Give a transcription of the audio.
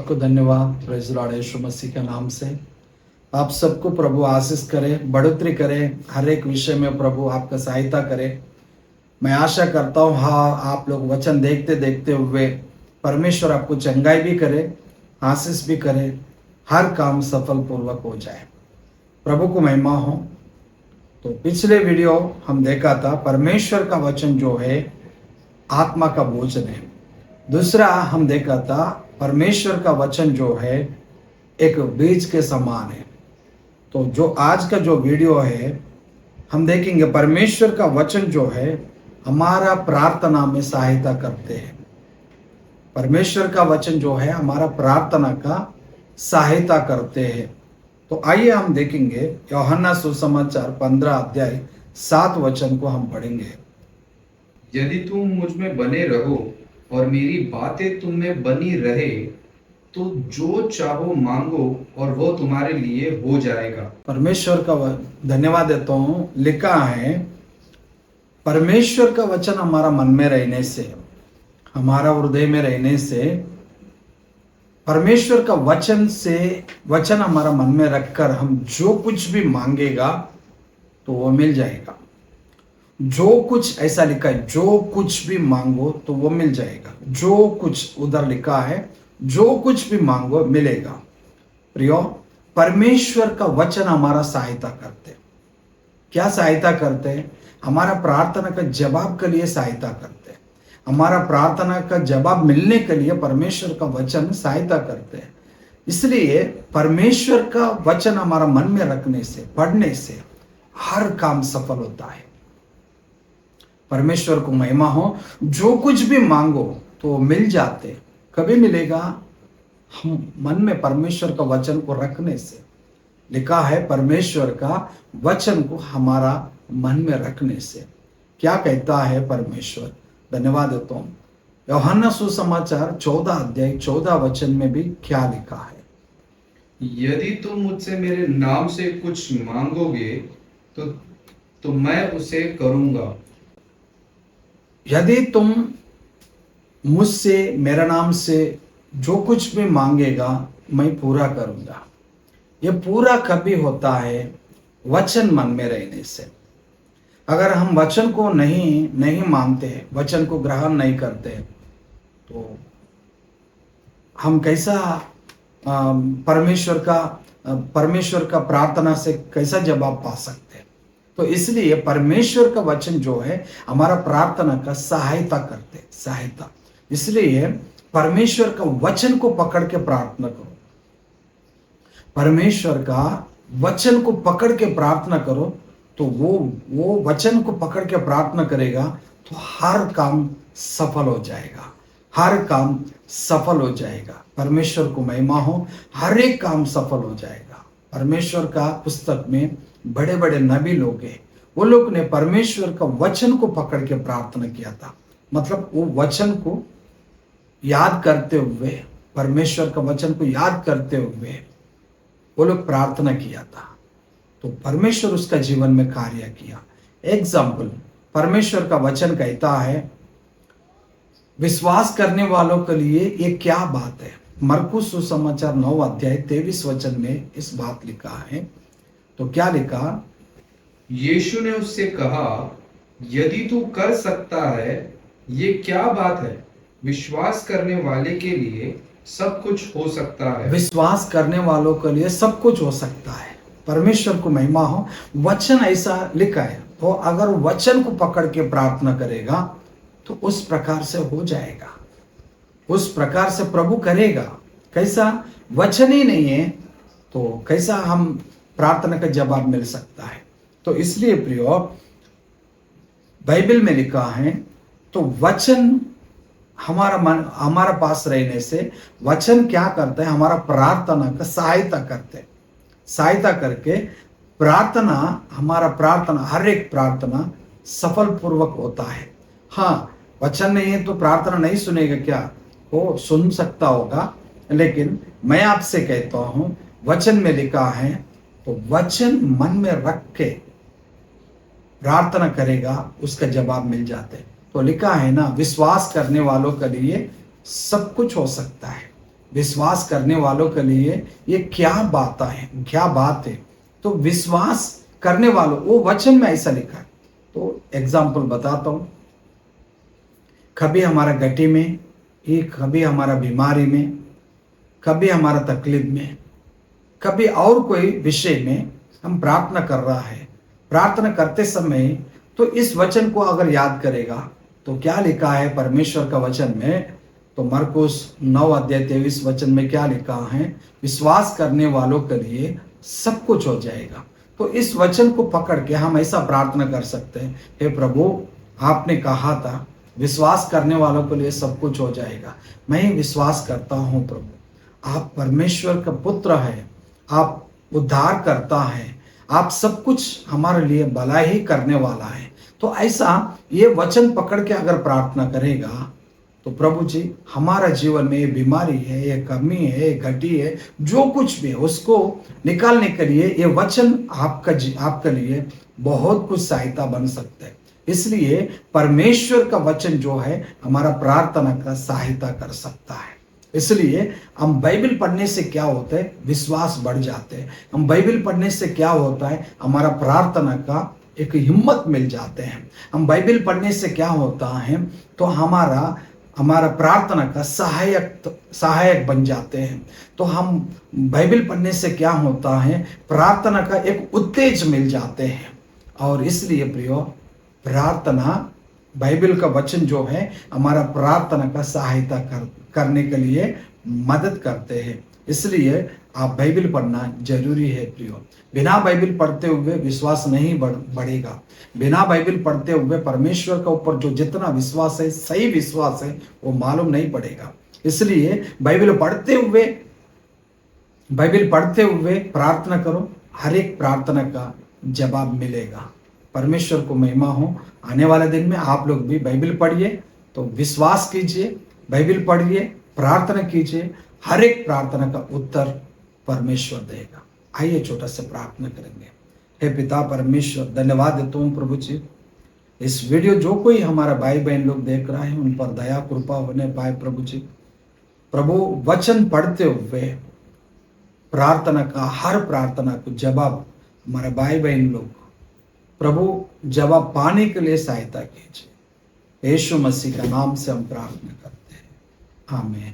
को धन्यवाद। Praise Lord यीशु मसीह के नाम से आप सबको प्रभु आशीष करे, बढ़ोतरी करे, हर एक विषय में प्रभु आपका सहायता करे। मैं आशा करता हूँ आप लोग वचन देखते देखते हुए परमेश्वर आपको चंगाई भी करे, आशीष भी करे, हर काम सफल पूर्वक हो जाए। प्रभु को महिमा हो। तो पिछले वीडियो हम देखा था परमेश्वर का वचन जो है आत्मा का भोजन है। दूसरा हम देखा था परमेश्वर का वचन जो है एक बीज के समान है। तो जो आज का जो वीडियो है हम देखेंगे परमेश्वर का वचन जो है हमारा प्रार्थना में सहायता करते हैं। परमेश्वर का वचन जो है हमारा प्रार्थना का सहायता करते हैं। तो आइए हम देखेंगे यूहन्ना सुसमाचार 15 अध्याय 7 वचन को हम पढ़ेंगे। यदि तुम मुझ में बने रहो और मेरी बातें तुम में बनी रहे तो जो चाहो मांगो और वो तुम्हारे लिए हो जाएगा। परमेश्वर का धन्यवाद देता हूँ। लिखा है परमेश्वर का वचन हमारा मन में रहने से, हमारा हृदय में रहने से, परमेश्वर का वचन हमारा मन में रखकर हम जो कुछ भी मांगेगा तो वो मिल जाएगा। जो कुछ ऐसा लिखा है, जो कुछ भी मांगो तो वो मिल जाएगा। जो कुछ उधर लिखा है, जो कुछ भी मांगो मिलेगा। प्रियो, परमेश्वर का वचन हमारा सहायता करते। क्या सहायता करते हैं? हमारा प्रार्थना का जवाब के लिए सहायता करते हैं। हमारा प्रार्थना का जवाब मिलने के लिए परमेश्वर का वचन सहायता करते हैं। इसलिए परमेश्वर का वचन हमारा मन में रखने से, पढ़ने से हर काम सफल होता है। परमेश्वर को महिमा हो। जो कुछ भी मांगो तो मिल जाते। कभी मिलेगा? हम मन में परमेश्वर का वचन को रखने से। लिखा है परमेश्वर का वचन को हमारा मन में रखने से। क्या कहता है परमेश्वर? धन्यवाद देता हूं। यूहन्ना सुसमाचार 14 अध्याय 14 वचन में भी क्या लिखा है? यदि तुम मुझसे मेरे नाम से कुछ मांगोगे तो मैं उसे करूंगा। यदि तुम मुझसे मेरे नाम से जो कुछ भी मांगेगा मैं पूरा करूंगा। ये पूरा कभी होता है? वचन मन में रहने से। अगर हम वचन को नहीं मानते, वचन को ग्रहण नहीं करते तो हम कैसा परमेश्वर का प्रार्थना से कैसा जवाब पा सकते हैं? तो इसलिए परमेश्वर का वचन जो है हमारा प्रार्थना का सहायता करते, सहायता। इसलिए परमेश्वर का वचन को पकड़ के प्रार्थना करो। परमेश्वर का वचन को पकड़ के प्रार्थना करो तो वो वचन को पकड़ के प्रार्थना करेगा तो हर काम सफल हो जाएगा। हर काम सफल हो जाएगा। परमेश्वर को महिमा हो। हर एक काम सफल हो जाएगा। परमेश्वर का पुस्तक में बड़े बड़े नबी लोग हैं। वो लोग ने परमेश्वर का वचन को पकड़ के प्रार्थना किया था। मतलब वो वचन को याद करते हुए, परमेश्वर का वचन को याद करते हुए वो लोग प्रार्थना किया था तो परमेश्वर उसका जीवन में कार्य किया। एग्जाम्पल, परमेश्वर का वचन कहता है विश्वास करने वालों के लिए ये क्या बात है। मरकुस सुसमाचार 9 अध्याय 23 वचन में इस बात लिखा है। तो क्या लिखा? यीशु ने उससे कहा, यदि तू कर सकता है, ये क्या बात है? विश्वास करने वाले के लिए सब कुछ हो सकता है। विश्वास करने वालों के लिए सब कुछ हो सकता है। परमेश्वर को महिमा हो। वचन ऐसा लिखा है तो अगर वचन को पकड़ के प्रार्थना करेगा तो उस प्रकार से हो जाएगा। उस प्रकार से प्रभु करेगा। कैसा? वचन ही नहीं है तो कैसा हम प्रार्थना का जवाब मिल सकता है? तो इसलिए प्रियो, बाइबल में लिखा है तो वचन हमारा पास रहने से वचन क्या करता है? हमारा प्रार्थना का सहायता करते, सहायता करके हमारा प्रार्थना, हर एक प्रार्थना सफल पूर्वक होता है। हाँ, वचन नहीं है तो प्रार्थना नहीं सुनेगा क्या? वो सुन सकता होगा, लेकिन मैं आपसे कहता हूं वचन में लिखा है तो वचन मन में रख के प्रार्थना करेगा, उसका जवाब मिल जाते। तो लिखा है ना, विश्वास करने वालों के लिए सब कुछ हो सकता है। विश्वास करने वालों के लिए ये क्या बात है। तो विश्वास करने वालों, वो वचन में ऐसा लिखा है। तो एग्जाम्पल बताता हूं, कभी हमारा गटी में, ये कभी हमारा बीमारी में, कभी हमारा तकलीफ में, कभी और कोई विषय में हम प्रार्थना कर रहा है। प्रार्थना करते समय तो इस वचन को अगर याद करेगा तो क्या लिखा है परमेश्वर का वचन में, तो मरकुस 9:23 वचन में क्या लिखा है, विश्वास करने वालों के लिए सब कुछ हो जाएगा। तो इस वचन को पकड़ के हम ऐसा प्रार्थना कर सकते हैं, हे प्रभु, आपने कहा था विश्वास करने वालों के लिए सब कुछ हो जाएगा। मैं विश्वास करता हूं प्रभु, आप परमेश्वर का पुत्र है, आप उद्धार करता है, आप सब कुछ हमारे लिए भला ही करने वाला है। तो ऐसा ये वचन पकड़ के अगर प्रार्थना करेगा तो प्रभु जी हमारा जीवन में ये बीमारी है, ये कमी है, ये घटी है, जो कुछ भी है उसको निकालने के लिए ये वचन आपके लिए बहुत कुछ सहायता बन सकता है। इसलिए परमेश्वर का वचन जो है हमारा प्रार्थना का सहायता कर सकता है। इसलिए हम बाइबल पढ़ने से क्या होता है, विश्वास बढ़ जाते हैं। हम बाइबल पढ़ने से क्या होता है, हमारा प्रार्थना का एक हिम्मत मिल जाते हैं। हम बाइबल पढ़ने से क्या होता है, तो हमारा प्रार्थना का सहायक बन जाते हैं। तो हम बाइबल पढ़ने से क्या होता है, प्रार्थना का एक उत्तेज मिल जाते हैं। और इसलिए प्रियो, प्रार्थना, बाइबल का वचन जो है हमारा प्रार्थना का सहायता करने के लिए मदद करते हैं। इसलिए आप बाइबल पढ़ना जरूरी है प्रियो। बिना बाइबल पढ़ते हुए विश्वास नहीं बढ़ेगा। बिना बाइबल पढ़ते हुए परमेश्वर का ऊपर जो जितना विश्वास है, सही विश्वास है, वो मालूम नहीं पड़ेगा। इसलिए बाइबल पढ़ते हुए प्रार्थना करो, हर एक प्रार्थना का जवाब मिलेगा। परमेश्वर को महिमा हो। आने वाले दिन में आप लोग भी बाइबल पढ़िए, तो विश्वास कीजिए, बाइबल पढ़िए, प्रार्थना कीजिए, हर एक प्रार्थना का उत्तर परमेश्वर देगा। आइए छोटा सा प्रार्थना करेंगे। हे पिता परमेश्वर, धन्यवाद देता हूँ प्रभु जी, इस वीडियो जो कोई हमारा भाई बहन लोग देख रहा है उन पर दया कृपा होने पाए प्रभु जी। प्रभु, वचन पढ़ते हुए प्रार्थना का, हर प्रार्थना को जवाब हमारे भाई बहन लोग प्रभु जवाब पाने के लिए सहायता कीजिए। यीशु मसीह का नाम से हम प्रार्थना करते हैं, आमीन।